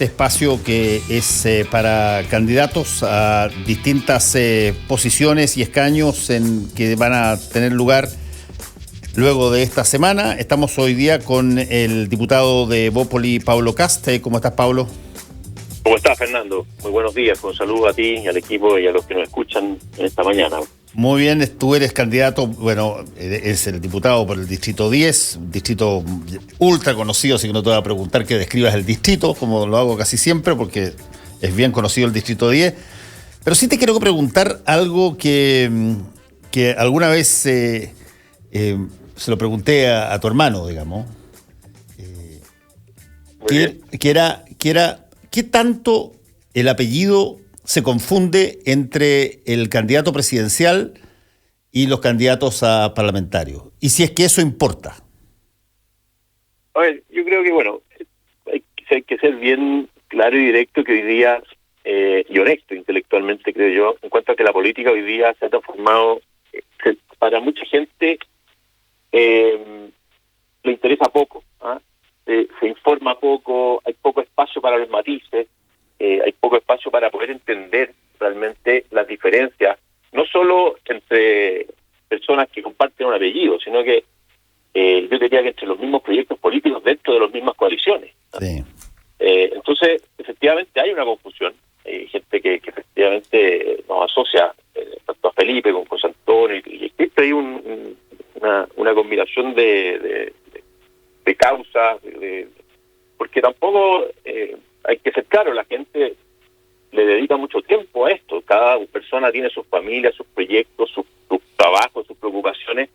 Espacio que es para candidatos a distintas posiciones y escaños que van a tener lugar luego de esta semana. Estamos hoy día con el diputado de Evópoli, Pablo Kast. ¿Cómo estás, Pablo? ¿Cómo estás, Fernando? Muy buenos días. Un saludo a ti, al equipo y a los que nos escuchan en esta mañana. Muy bien, tú eres candidato, bueno, es el diputado por el Distrito 10, un distrito ultra conocido, así que no te voy a preguntar que describas el distrito, como lo hago casi siempre, porque es bien conocido el Distrito 10. Pero sí te quiero preguntar algo que alguna vez se lo pregunté a tu hermano, digamos, que era, ¿qué tanto el apellido se confunde entre el candidato presidencial y los candidatos a parlamentarios? Y si es que eso importa. A ver, yo creo que, bueno, hay que ser bien claro y directo que hoy día, y honesto intelectualmente, creo yo, en cuanto a que la política hoy día se ha transformado, para mucha gente le interesa poco, se informa poco, hay poco espacio para los matices, hay poco espacio para poder entender realmente las diferencias, no solo entre personas que comparten un apellido, sino que yo diría que entre los mismos proyectos políticos dentro de las mismas coaliciones. Sí. Entonces, efectivamente hay una confusión. Hay gente que efectivamente nos asocia tanto a Felipe como José Antonio, y existe ahí una combinación de causas, porque tampoco hay que ser claro, la gente le dedica mucho tiempo a esto. Cada persona tiene sus familias, sus proyectos, sus trabajos, sus preocupaciones,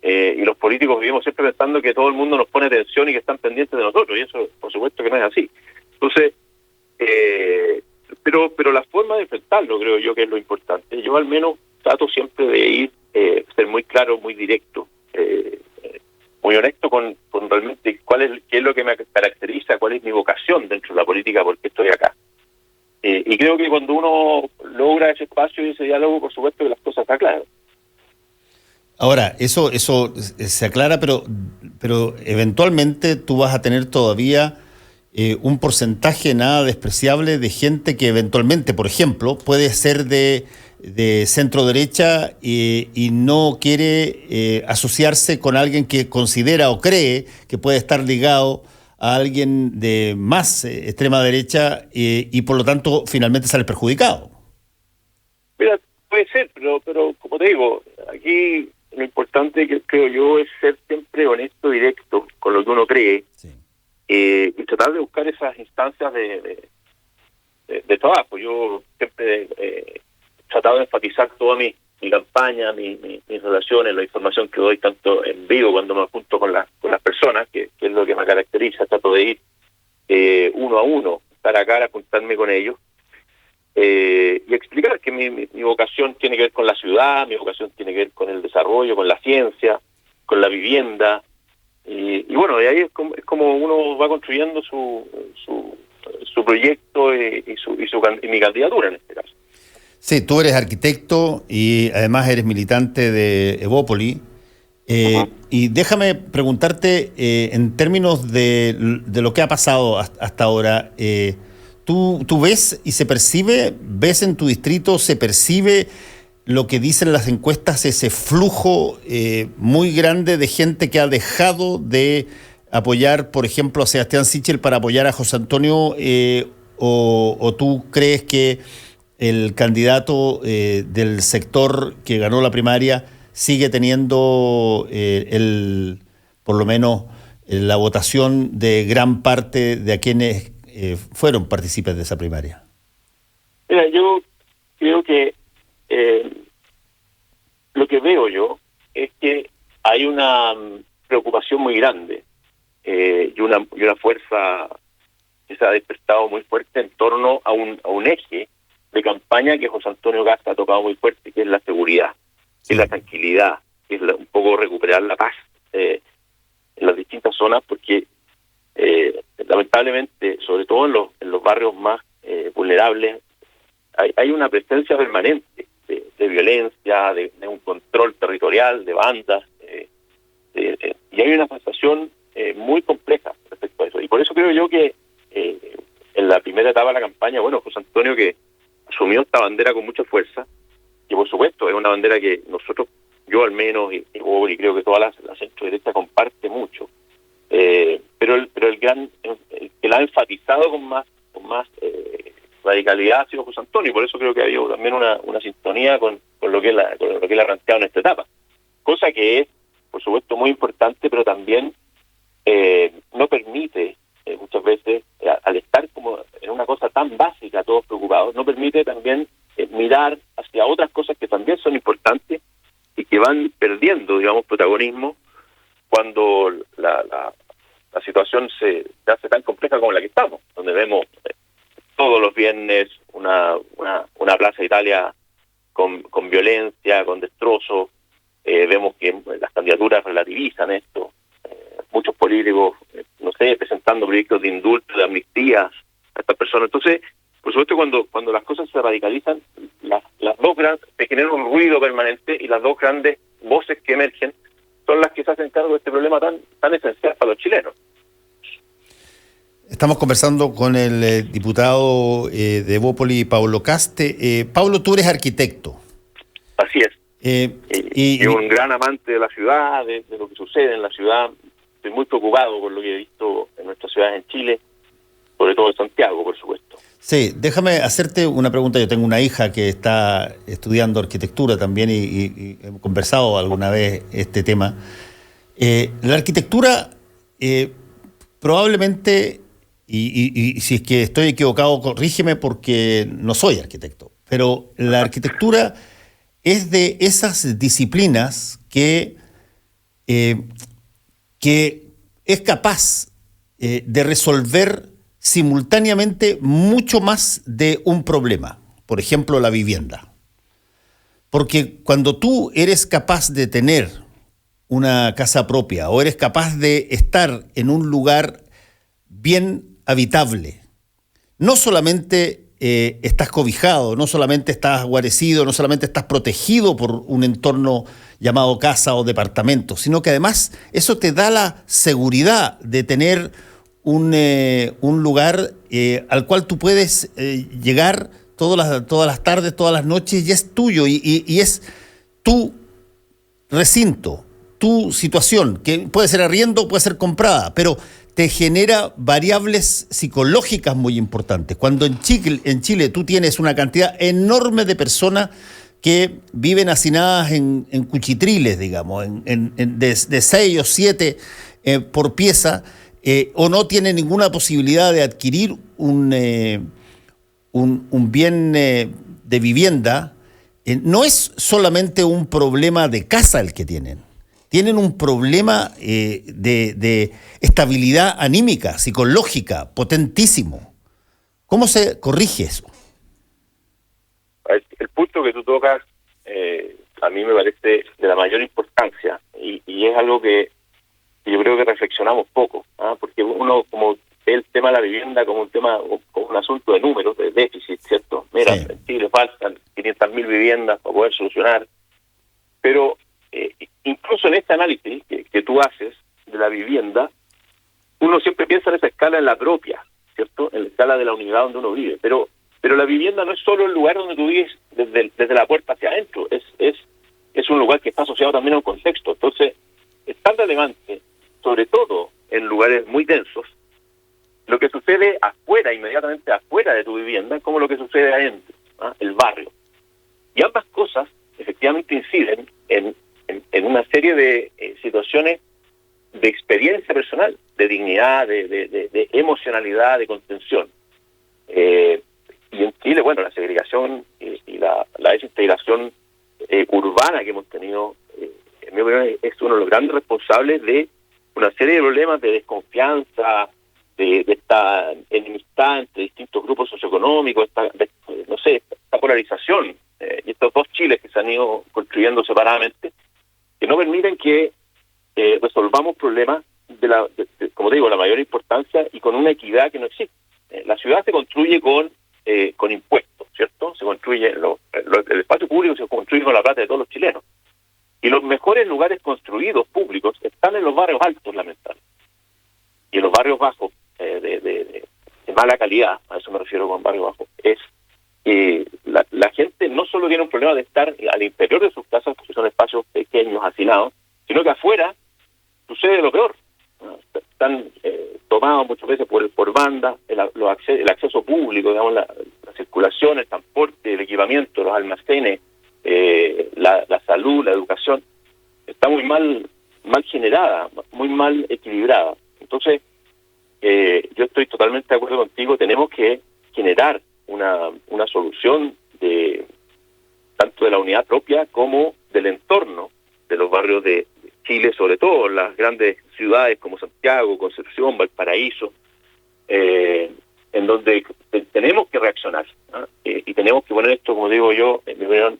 y los políticos vivimos siempre pensando que todo el mundo nos pone atención y que están pendientes de nosotros, y eso por supuesto que no es así. Entonces, pero la forma de enfrentarlo creo yo que es lo importante. Yo al menos trato siempre de ser muy claro, muy directo, muy honesto con realmente qué es lo que me caracteriza, cuál es mi vocación dentro de la política, por qué estoy acá. Y creo que cuando uno logra ese espacio y ese diálogo, por supuesto que las cosas están claras. Ahora, eso se aclara, pero eventualmente tú vas a tener todavía un porcentaje nada despreciable de gente que eventualmente, por ejemplo, puede ser de centro derecha y no quiere asociarse con alguien que considera o cree que puede estar ligado a alguien de más extrema derecha y por lo tanto finalmente sale perjudicado. Mira, puede ser, pero como te digo, aquí lo importante que creo yo es ser siempre honesto, directo con lo que uno cree, sí. Y tratar de buscar esas instancias de trabajo. Yo siempre he tratado de enfatizar toda mi campaña, mis relaciones, la información que doy tanto en vivo cuando me junto con las personas, que es lo que me caracteriza. Trato de ir uno a uno, cara a cara, juntarme con ellos y explicar que mi vocación tiene que ver con la ciudad, mi vocación tiene que ver con el desarrollo, con la ciencia, con la vivienda, y bueno, de ahí es como uno va construyendo su proyecto y mi candidatura en este caso. Sí, tú eres arquitecto y además eres militante de Evópoli. Y déjame preguntarte, en términos de lo que ha pasado hasta ahora, ¿tú ves y ves en tu distrito, se percibe lo que dicen las encuestas, ese flujo muy grande de gente que ha dejado de apoyar, por ejemplo, a Sebastián Sichel para apoyar a José Antonio, o tú crees que el candidato del sector que ganó la primaria sigue teniendo por lo menos la votación de gran parte de a quienes fueron partícipes de esa primaria? Mira, yo creo que lo que veo yo es que hay una preocupación muy grande y una fuerza que se ha despertado muy fuerte en torno a un eje de campaña que José Antonio Kast ha tocado muy fuerte, que es la seguridad, que es la tranquilidad, que es un poco recuperar la paz en las distintas zonas, porque lamentablemente, sobre todo en los barrios más vulnerables, hay una presencia permanente de violencia, de un control territorial, de bandas, y hay una sensación muy compleja respecto a eso. Y por eso creo yo que en en la primera etapa de la campaña, bueno, José Antonio que asumió esta bandera con mucha fuerza, y por supuesto es una bandera que nosotros, yo al menos, y creo que toda la centro derecha comparte mucho, pero el que la ha enfatizado con más radicalidad ha sido José Antonio, y por eso creo que ha habido también una sintonía con lo que él ha planteado en esta etapa, cosa que es, por supuesto, muy importante, pero también no permite muchas veces, al estar como en una cosa tan básica, todos preocupados, no permite también mirar hacia otras cosas que también son importantes y que van perdiendo, digamos, protagonismo cuando la situación se hace tan compleja como la que estamos, donde vemos todos los viernes una Plaza Italia con violencia, con destrozos, vemos que las candidaturas relativizan esto, muchos políticos, presentando proyectos de indulto, de amnistías a estas personas. Entonces, por supuesto, cuando las cosas se radicalizan, las dos grandes, se genera un ruido permanente, y las dos grandes voces que emergen son las que se hacen cargo de este problema tan esencial para los chilenos. Estamos conversando con el diputado de Evópoli, Paulo Caste. Paulo, tú eres arquitecto. Así es. Y un gran amante de la ciudad, de lo que sucede en la ciudad. Estoy muy preocupado por lo que he visto en nuestras ciudades en Chile, sobre todo en Santiago, por supuesto. Sí, déjame hacerte una pregunta. Yo tengo una hija que está estudiando arquitectura también y hemos conversado alguna vez este tema. La arquitectura probablemente, y si es que estoy equivocado, corrígeme porque no soy arquitecto, pero la arquitectura es de esas disciplinas que es capaz de resolver simultáneamente mucho más de un problema. Por ejemplo, la vivienda. Porque cuando tú eres capaz de tener una casa propia o eres capaz de estar en un lugar bien habitable, no solamente estás cobijado, no solamente estás guarecido, no solamente estás protegido por un entorno llamado casa o departamento, sino que además eso te da la seguridad de tener un lugar al cual tú puedes llegar todas las tardes, todas las noches, y es tuyo, y es tu recinto, tu situación, que puede ser arriendo, puede ser comprada, pero te genera variables psicológicas muy importantes. Cuando en Chile tú tienes una cantidad enorme de personas que viven hacinadas en cuchitriles, digamos, de 6 o 7 por pieza, o no tienen ninguna posibilidad de adquirir un bien de vivienda, no es solamente un problema de casa el que tienen un problema de estabilidad anímica, psicológica, potentísimo. ¿Cómo se corrige eso? El punto que tú tocas a mí me parece de la mayor importancia, y es algo que yo creo que reflexionamos poco, porque uno como ve el tema de la vivienda como un asunto de números, de déficit, ¿cierto? Mira, sí, en Chile faltan 500.000 viviendas para poder solucionar, pero incluso en este análisis que tú haces de la vivienda, uno siempre piensa en esa escala, en la propia, ¿cierto? En la escala de la unidad donde uno vive, pero la vivienda no es solo el lugar donde tú vives desde la puerta hacia adentro, es un lugar que está asociado también a un contexto. Entonces, es tan relevante, sobre todo en lugares muy densos, lo que sucede afuera, inmediatamente afuera de tu vivienda, como lo que sucede adentro, el barrio. Y ambas cosas efectivamente inciden en una serie de situaciones de experiencia personal, de dignidad, de emocionalidad, de contención. Y en Chile, bueno, la segregación y la desintegración urbana que hemos tenido, en mi opinión, es uno de los grandes responsables de una serie de problemas de desconfianza, de esta enemistad entre distintos grupos socioeconómicos, esta polarización, y estos dos Chiles que se han ido construyendo separadamente, que no permiten que resolvamos problemas como te digo, la mayor importancia y con una equidad que no existe. La ciudad se construye con impuestos, ¿cierto? Se construye, el espacio público se construye con la plata de todos los chilenos. Y los mejores lugares construidos públicos están en los barrios altos, lamentablemente. Y en los barrios bajos, en mala calidad, a eso me refiero con barrio bajo, es la gente no solo tiene un problema de estar al interior de sus casas, porque son espacios pequeños, hacinados, sino que afuera sucede lo peor. Están tomados muchas veces por bandas, el acceso público, digamos, la circulación, el transporte, el equipamiento, los almacenes, la salud, la educación, está muy mal generada, muy mal equilibrada. Entonces, yo estoy totalmente de acuerdo contigo, tenemos que generar una solución tanto de la unidad propia como del entorno de los barrios de Chile, sobre todo las grandes ciudades como Santiago, Concepción, Valparaíso, en donde tenemos que reaccionar, ¿no? Y tenemos que poner esto, como digo yo, en mi opinión,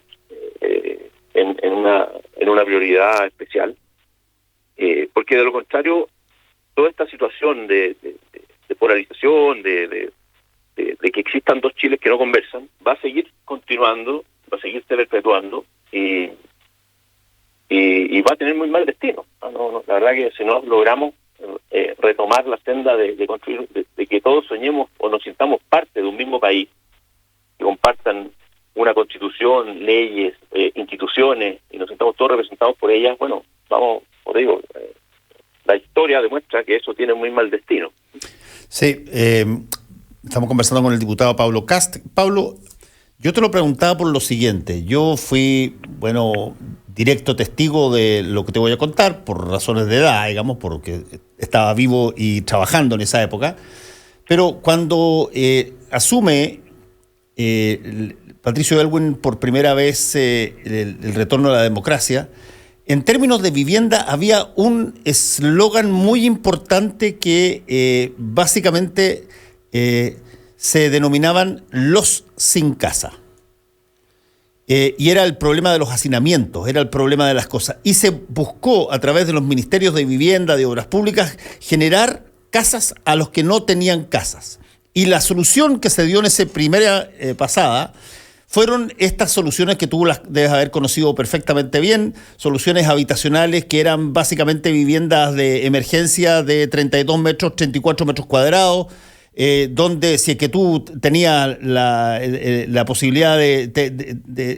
en una prioridad especial, porque de lo contrario, toda esta situación de polarización, de que existan dos Chiles que no conversan, va a seguir continuando, va a seguirse perpetuando y va a tener muy mal destino. No, la verdad que si no logramos retomar la senda de construir, de que todos soñemos o nos sintamos parte de un mismo país, que compartan una constitución, leyes, instituciones, y nos sintamos todos representados por ellas, bueno, vamos, por digo, la historia demuestra que eso tiene muy mal destino. Sí, estamos conversando con el diputado Pablo Kast. Pablo, yo te lo preguntaba por lo siguiente. Yo fui, directo testigo de lo que te voy a contar, por razones de edad, digamos, porque estaba vivo y trabajando en esa época. Pero cuando asume Patricio Aylwin por primera vez el retorno a la democracia, en términos de vivienda había un eslogan muy importante que básicamente se denominaban los sin casa. Y era el problema de los hacinamientos, era el problema de las cosas. Y se buscó a través de los ministerios de vivienda, de obras públicas, generar casas a los que no tenían casas. Y la solución que se dio en esa primera pasada fueron estas soluciones que tú las debes haber conocido perfectamente bien, soluciones habitacionales que eran básicamente viviendas de emergencia de 32 metros, 34 metros cuadrados, donde si es que tú tenías la posibilidad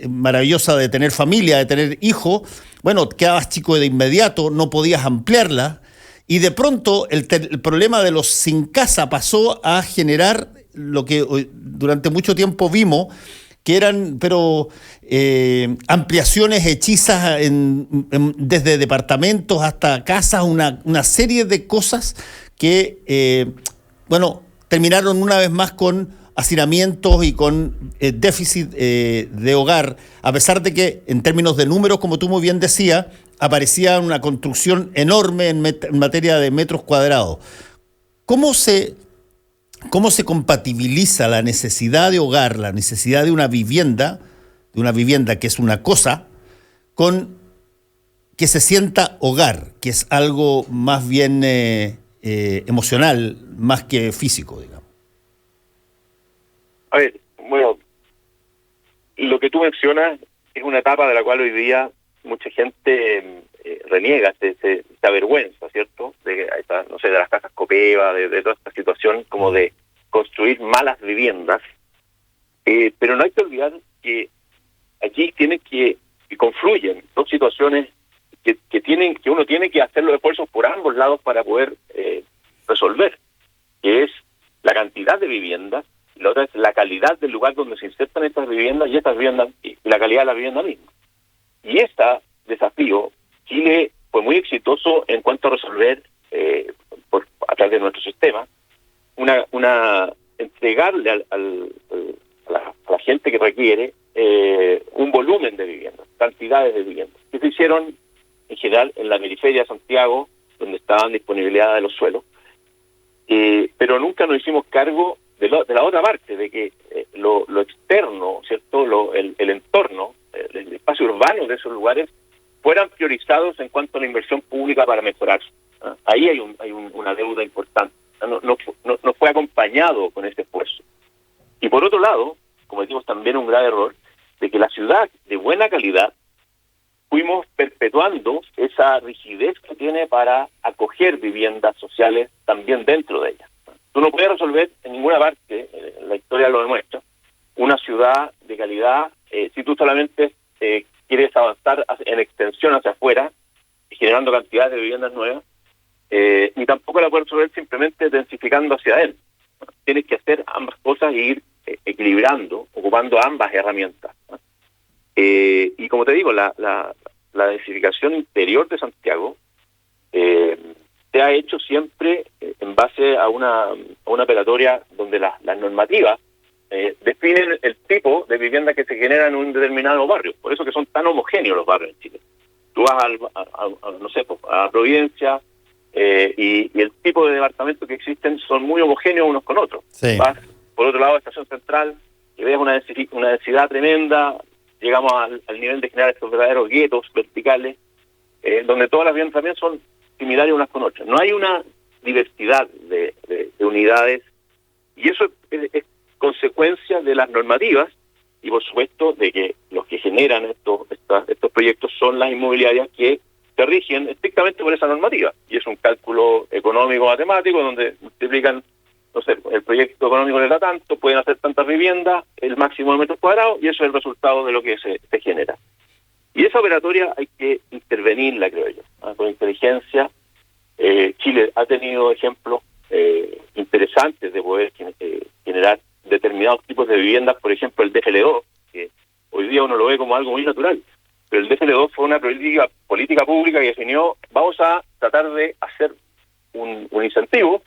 maravillosa de tener familia, de tener hijos, bueno, quedabas chico de inmediato, no podías ampliarla, y de pronto el problema de los sin casa pasó a generar lo que durante mucho tiempo vimos, que eran ampliaciones hechizas desde departamentos hasta casas, una serie de cosas que, terminaron una vez más con hacinamientos y con déficit de hogar, a pesar de que en términos de números, como tú muy bien decías, aparecía una construcción enorme en materia de metros cuadrados. ¿Cómo se compatibiliza la necesidad de hogar, la necesidad de una vivienda que es una cosa, con que se sienta hogar, que es algo más bien emocional, más que físico, digamos? A ver, bueno, lo que tú mencionas es una etapa de la cual hoy día mucha gente reniega, se avergüenza, ¿cierto? De las casas Copeva, de toda esta situación como de construir malas viviendas, pero no hay que olvidar que allí que confluyen dos situaciones que uno tiene que hacer los esfuerzos por ambos lados para poder resolver, que es la cantidad de viviendas, y la otra es la calidad del lugar donde se insertan estas viviendas y la calidad de la vivienda misma. Y este desafío, Chile fue muy exitoso en cuanto a resolver a través de nuestro sistema, entregarle a la gente que requiere un volumen de viviendas, cantidades de viviendas, que se hicieron en general en la periferia de Santiago, donde estaban disponibilidad de los suelos, pero nunca nos hicimos cargo de la otra parte, de que lo externo, ¿cierto? El entorno, el espacio urbano de esos lugares fueran priorizados en cuanto a la inversión pública para mejorar. Ahí hay una deuda importante. No fue acompañado con ese esfuerzo. Y por otro lado, cometimos también un grave error de que la ciudad de buena calidad fuimos perpetuando esa rigidez que tiene para acoger viviendas sociales también dentro de ella. Tú no puedes resolver en ninguna parte, la historia lo demuestra, una ciudad de calidad si tú solamente quieres avanzar en extensión hacia afuera, generando cantidades de viviendas nuevas, ni tampoco la puedes resolver simplemente densificando hacia adentro. Tienes que hacer ambas cosas e ir equilibrando, ocupando ambas herramientas, ¿no? Y como te digo, la densificación interior de Santiago se ha hecho siempre en base a una operatoria donde las normativas definen el tipo de vivienda que se genera en un determinado barrio. Por eso que son tan homogéneos los barrios en Chile. Tú vas no sé, a Providencia y el tipo de departamentos que existen son muy homogéneos unos con otros. Sí. Vas por otro lado a Estación Central y ves una densidad tremenda. Llegamos al nivel de generar estos verdaderos guetos verticales, donde todas las viviendas también son similares unas con otras. No hay una diversidad de unidades, y eso es consecuencia de las normativas y, por supuesto, de que los que generan estos proyectos son las inmobiliarias que se rigen estrictamente por esa normativa. Y es un cálculo económico-matemático donde multiplican, no sé, el proyecto económico les da tanto, pueden hacer tantas viviendas, el máximo de metros cuadrados, y eso es el resultado de lo que se genera. Y esa operatoria hay que intervenirla, creo yo, ¿no? Con inteligencia. Chile ha tenido ejemplos interesantes de poder generar determinados tipos de viviendas, por ejemplo el DFL2, que hoy día uno lo ve como algo muy natural, pero el DFL2 fue una política pública que definió: vamos a tratar de hacer un incentivo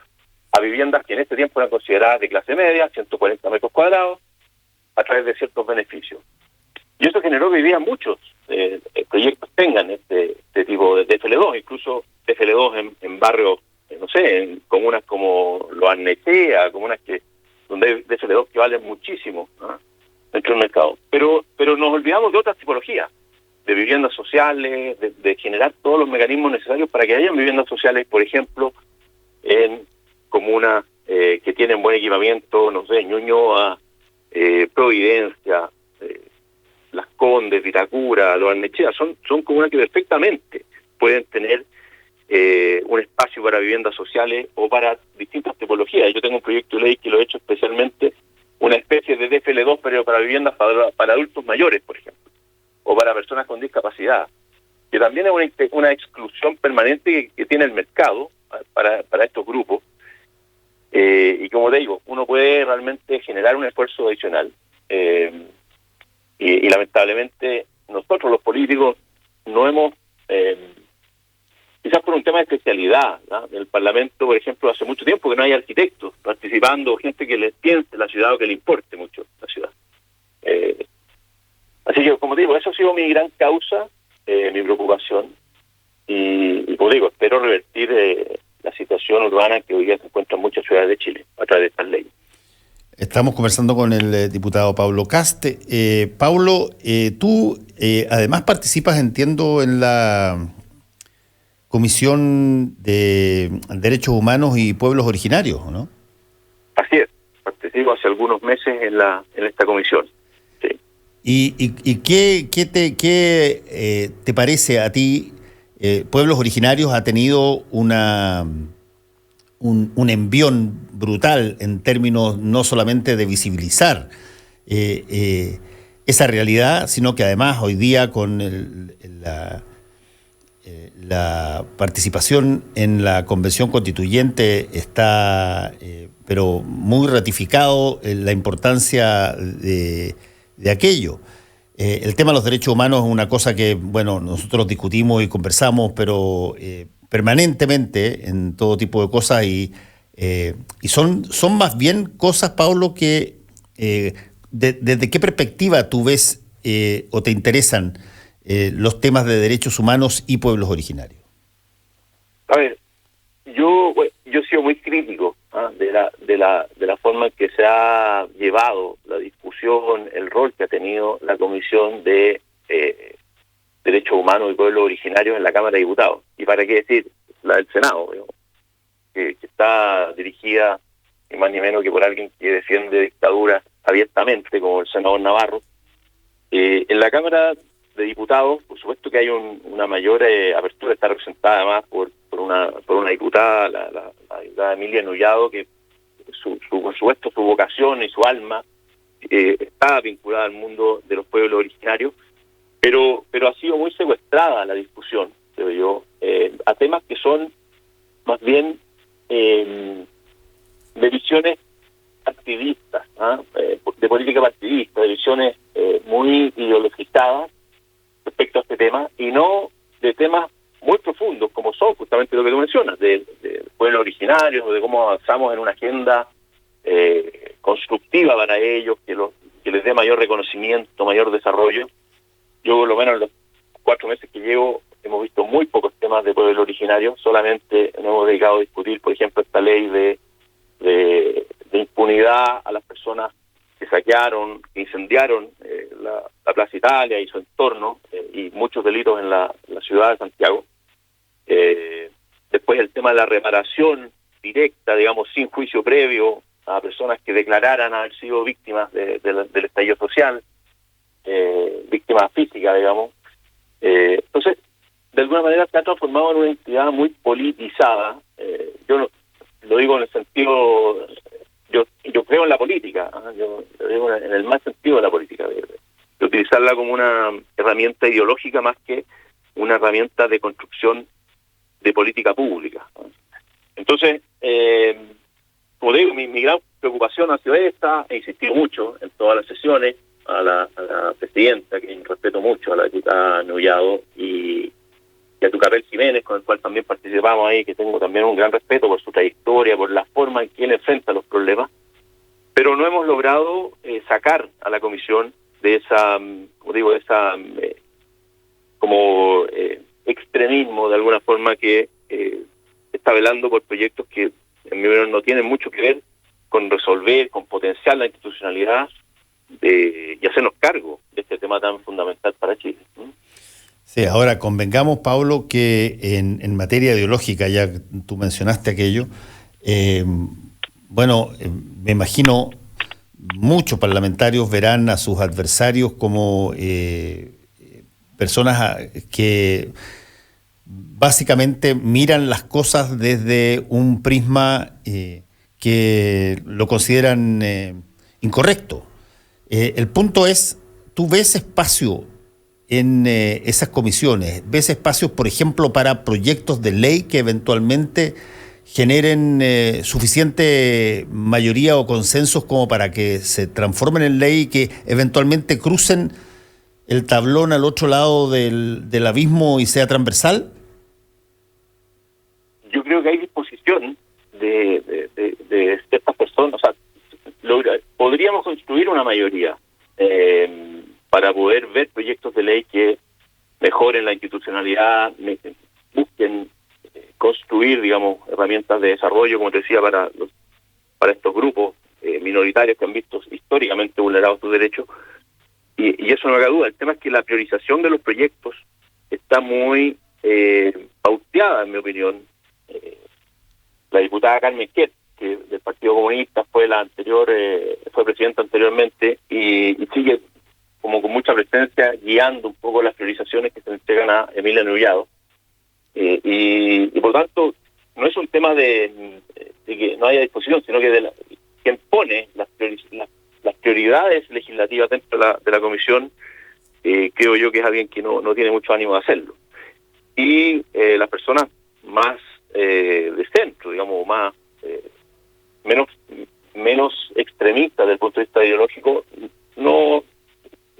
a viviendas que en este tiempo eran consideradas de clase media, 140 metros cuadrados, a través de ciertos beneficios. Y eso generó que hoy día muchos proyectos tengan este tipo de DFL2, incluso DFL2 en barrios, no sé, en comunas como Loarnechea, comunas donde hay DFL2 que valen muchísimo, ¿no?, dentro del mercado. Pero nos olvidamos de otras tipologías, de viviendas sociales, de generar todos los mecanismos necesarios para que haya viviendas sociales, por ejemplo, en comunas que tienen buen equipamiento, no sé, Ñuñoa, Providencia, Las Condes, Vitacura, Loarnechea, son comunas que perfectamente pueden tener un espacio para viviendas sociales o para distintas tipologías. Yo tengo un proyecto de ley que lo he hecho especialmente, una especie de DFL2, pero para viviendas para adultos mayores, por ejemplo, o para personas con discapacidad, que también es una exclusión permanente que tiene el mercado para estos grupos. Y como te digo, uno puede realmente generar un esfuerzo adicional, y lamentablemente nosotros los políticos no hemos, quizás por un tema de especialidad, ¿no?, en el Parlamento, por ejemplo, hace mucho tiempo que no hay arquitectos participando, gente que le piense la ciudad o que le importe mucho la ciudad. Así que, como te digo, eso ha sido mi gran causa, mi preocupación, y como digo, espero revertir la situación urbana que hoy día se encuentra en muchas ciudades de Chile a través de estas leyes. Estamos conversando con el diputado Pablo Caste. Pablo, tú además participas, entiendo, en la Comisión de Derechos Humanos y Pueblos Originarios, ¿no? Así es, participo hace algunos meses en esta comisión. Sí. ¿Y qué te parece a ti? Pueblos Originarios ha tenido un envión brutal en términos no solamente de visibilizar esa realidad, sino que además hoy día con la participación en la Convención Constituyente está, pero muy ratificado la importancia de aquello. El tema de los derechos humanos es una cosa que, bueno, nosotros discutimos y conversamos, pero permanentemente en todo tipo de cosas y son más bien cosas, Pablo, que ¿desde qué perspectiva tú ves o te interesan los temas de derechos humanos y pueblos originarios? A ver, yo he sido muy crítico de la forma en que se ha llevado la discusión, el rol que ha tenido la Comisión de Derechos Humanos y Pueblos Originarios en la Cámara de Diputados. Y para qué decir, la del Senado, digamos, que está dirigida ni más ni menos que por alguien que defiende dictaduras abiertamente, como el senador Navarro. En la Cámara de Diputados, por supuesto que hay una mayor apertura, está representada además por una diputada, la diputada Emilia Nullado, que por supuesto, su vocación y su alma está vinculada al mundo de los pueblos originarios, pero ha sido muy secuestrada la discusión, creo yo, a temas que son más bien de visiones partidistas, de política partidista, de visiones muy ideologizadas respecto a este tema, y no de temas muy profundos, como son justamente lo que tú mencionas, de pueblos originarios, o de cómo avanzamos en una agenda constructiva para ellos, que les dé mayor reconocimiento, mayor desarrollo. Yo, por lo menos en los 4 meses que llevo, hemos visto muy pocos temas de pueblos originarios, solamente nos hemos dedicado a discutir, por ejemplo, esta ley de impunidad a las personas que saquearon, que incendiaron la Plaza Italia y su entorno, y muchos delitos en la ciudad de Santiago. Después el tema de la reparación directa, digamos, sin juicio previo, a personas que declararan haber sido víctimas del estallido social, víctimas físicas, digamos. Entonces, de alguna manera se ha transformado en una entidad muy politizada. Yo no, lo digo en el sentido, yo creo en la política, yo lo digo en el más sentido de la política, de utilizarla como una herramienta ideológica más que una herramienta de construcción de política pública. Entonces, como digo, mi gran preocupación ha sido esta. He insistido mucho en todas las sesiones a la presidenta, que respeto mucho, a la diputada Nullado, y a Tucapel Jiménez, con el cual también participamos ahí, que tengo también un gran respeto por su trayectoria, por la forma en que él enfrenta los problemas, pero no hemos logrado sacar a la comisión de esa, como digo, de esa extremismo de alguna forma que está velando por proyectos que en mi opinión no tienen mucho que ver con resolver, con potenciar la institucionalidad y hacernos cargo de este tema tan fundamental para Chile. Sí, ahora convengamos, Pablo, que en materia ideológica, ya tú mencionaste aquello, me imagino muchos parlamentarios verán a sus adversarios como personas que básicamente miran las cosas desde un prisma que lo consideran incorrecto. El punto es, ¿tú ves espacio en esas comisiones? ¿Ves espacios, por ejemplo, para proyectos de ley que eventualmente generen suficiente mayoría o consensos como para que se transformen en ley y que eventualmente crucen el tablón al otro lado del abismo y sea transversal? Yo creo que hay disposición de estas personas. O sea, podríamos construir una mayoría para poder ver proyectos de ley que mejoren la institucionalidad, busquen construir, digamos, herramientas de desarrollo, como te decía, para estos grupos minoritarios que han visto históricamente vulnerados sus derechos. Y eso no haga duda. El tema es que la priorización de los proyectos está muy pauteada, en mi opinión. La diputada Carmen Kett, que del Partido Comunista fue fue presidenta anteriormente y sigue como con mucha presencia guiando un poco las priorizaciones que se entregan a Emilia Nullado. Y por tanto, no es un tema de que no haya disposición, sino que quien pone las prioridades legislativas dentro de la comisión, creo yo que es alguien que no tiene mucho ánimo de hacerlo. Y las personas más de centro, digamos, más menos extremistas desde el punto de vista ideológico, no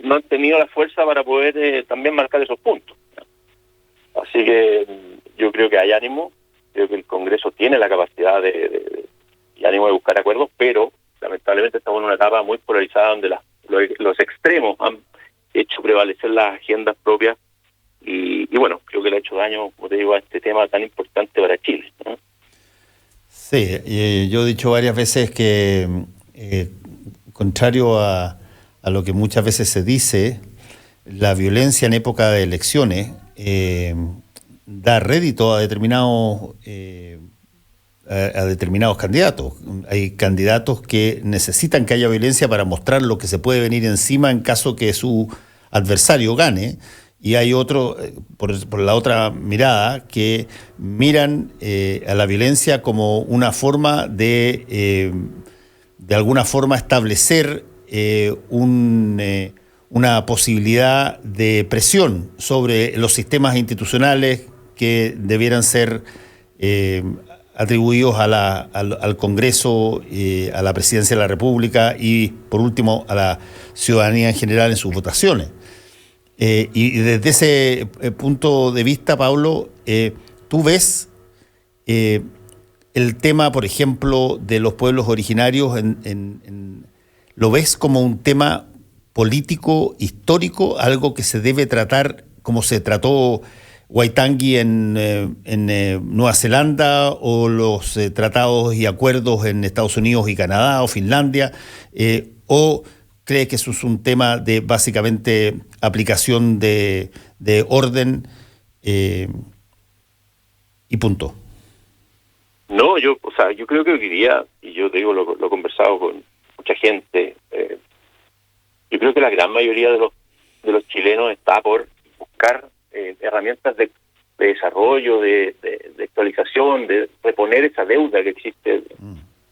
han tenido la fuerza para poder también marcar esos puntos. Así que yo creo que hay ánimo, creo que el Congreso tiene la capacidad y ánimo de buscar acuerdos, pero lamentablemente estamos en una etapa muy polarizada donde los extremos han hecho prevalecer las agendas propias y bueno, creo que le ha hecho daño, como te digo, a este tema tan importante para Chile, ¿no? Sí, yo he dicho varias veces que, contrario a lo que muchas veces se dice, la violencia en época de elecciones da rédito a determinados candidatos. Hay candidatos que necesitan que haya violencia para mostrar lo que se puede venir encima en caso que su adversario gane, y hay otro, por la otra mirada, que miran a la violencia como una forma de alguna forma establecer una posibilidad de presión sobre los sistemas institucionales que debieran ser atribuidos al Congreso, a la Presidencia de la República y, por último, a la ciudadanía en general en sus votaciones. Y desde ese punto de vista, Pablo, tú ves el tema, por ejemplo, de los pueblos originarios, ¿lo ves como un tema político, histórico, algo que se debe tratar como se trató Waitangi en Nueva Zelanda, o los tratados y acuerdos en Estados Unidos y Canadá o Finlandia, o cree que eso es un tema de básicamente aplicación de orden y punto? No, yo creo que hoy día, y yo te digo, lo he conversado con mucha gente, yo creo que la gran mayoría de los chilenos está por buscar herramientas de desarrollo, de actualización, de reponer esa deuda que existe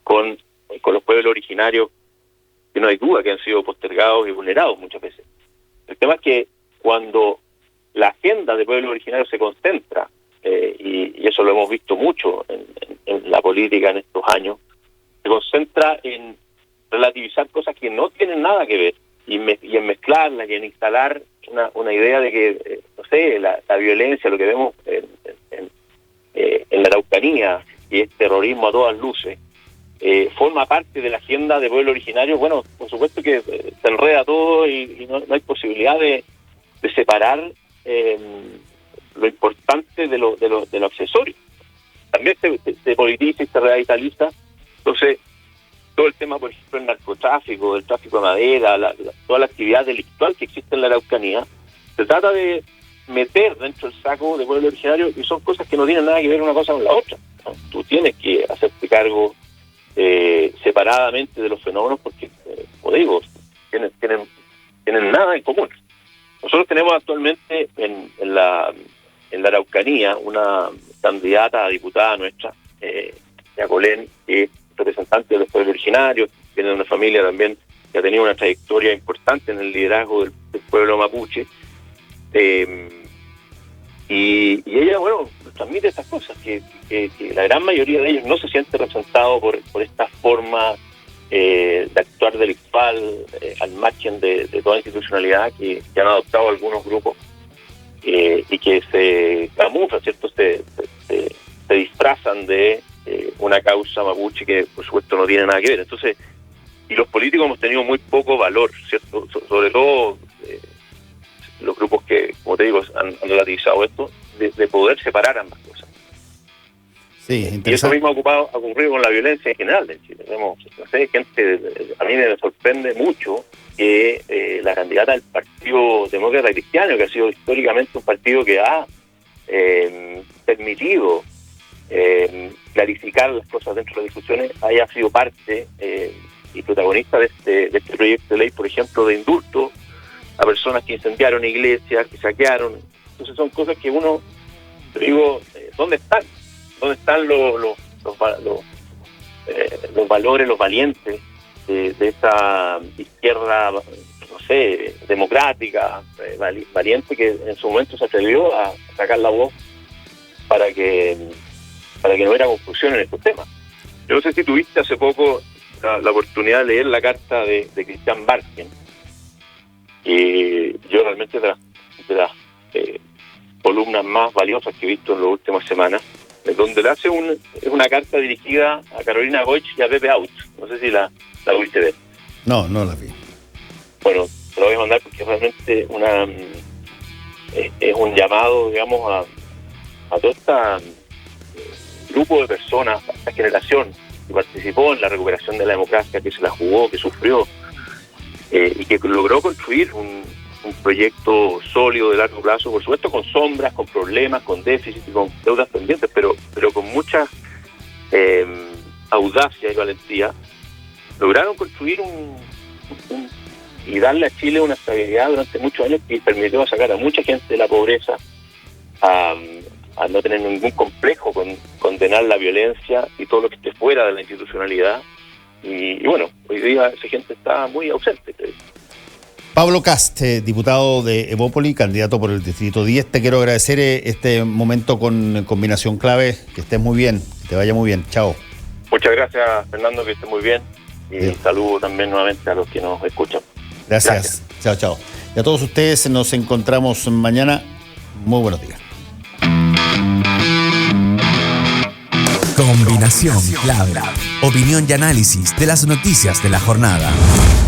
con los pueblos originarios, que no hay duda que han sido postergados y vulnerados muchas veces. El tema es que cuando la agenda de pueblos originarios se concentra, y eso lo hemos visto mucho en la política en estos años, se concentra en relativizar cosas que no tienen nada que ver, y en mezclarlas y en instalar una idea de que, no sé, la violencia, lo que vemos en la Araucanía, y es terrorismo a todas luces, forma parte de la agenda de pueblo originario. Bueno, por supuesto que se enreda todo y no hay posibilidad de separar lo importante de lo accesorio. También se politiza y se revitaliza. Entonces, todo el tema, por ejemplo, el narcotráfico, el tráfico de madera, toda la actividad delictual que existe en la Araucanía, se trata de meter dentro del saco de pueblo originario, y son cosas que no tienen nada que ver una cosa con la otra, ¿no? Tú tienes que hacerte cargo separadamente de los fenómenos, porque, como digo, tienen nada en común. Nosotros tenemos actualmente en la Araucanía una candidata a diputada nuestra, Yacolén, que es representante de los pueblos originarios, tiene una familia también que ha tenido una trayectoria importante en el liderazgo del pueblo mapuche, y ella, bueno, transmite estas cosas, que la gran mayoría de ellos no se siente representado por esta forma de actuar delictual, al margen de toda institucionalidad que han adoptado algunos grupos, y que se camuflan, ¿cierto? Se disfrazan de una causa mapuche que, por supuesto, no tiene nada que ver. Entonces, y los políticos hemos tenido muy poco valor, ¿cierto? Sobre todo los grupos que, como te digo, han relativizado esto, de poder separar ambas cosas. Sí, y eso mismo ha ocurrido con la violencia en general en Chile. Tenemos, no sé, gente, a mí me sorprende mucho que la candidata del Partido Demócrata Cristiano, que ha sido históricamente un partido que ha permitido clarificar las cosas dentro de las discusiones, haya sido parte y protagonista de este proyecto de ley, por ejemplo, de indulto a personas que incendiaron iglesias, que saquearon. Entonces son cosas que uno, te digo, ¿dónde están? ¿Dónde están los valores, los valientes de esta izquierda, no sé, democrática, valiente, que en su momento se atrevió a sacar la voz para que no hubiera confusión en estos temas? Yo no sé si tuviste hace poco la oportunidad de leer la carta de Christian Barken, y yo realmente de las columnas más valiosas que he visto en las últimas semanas, donde le hace una carta dirigida a Carolina Goich y a Pepe Out. No sé si la pudiste ver. No la vi. Bueno, te lo voy a mandar porque realmente es un llamado, digamos, a todo este grupo de personas, a esta generación que participó en la recuperación de la democracia, que se la jugó, que sufrió, y que logró construir un proyecto sólido de largo plazo, por supuesto con sombras, con problemas, con déficit y con deudas pendientes, pero con mucha audacia y valentía, lograron construir y darle a Chile una estabilidad durante muchos años que permitió sacar a mucha gente de la pobreza, a no tener ningún complejo con condenar la violencia y todo lo que esté fuera de la institucionalidad. Y bueno, hoy día esa gente está muy ausente, creo. Pablo Kast, diputado de Evópoli, candidato por el Distrito 10, te quiero agradecer este momento con Combinación Clave. Que estés muy bien, que te vaya muy bien. Chao. Muchas gracias, Fernando, que estés muy bien. Y bien. Saludo también nuevamente a los que nos escuchan. Gracias. Chao, chao. Y a todos ustedes nos encontramos mañana. Muy buenos días. Combinación Clave. Opinión y análisis de las noticias de la jornada.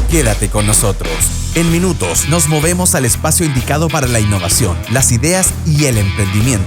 Quédate con nosotros. En minutos nos movemos al espacio indicado para la innovación, las ideas y el emprendimiento.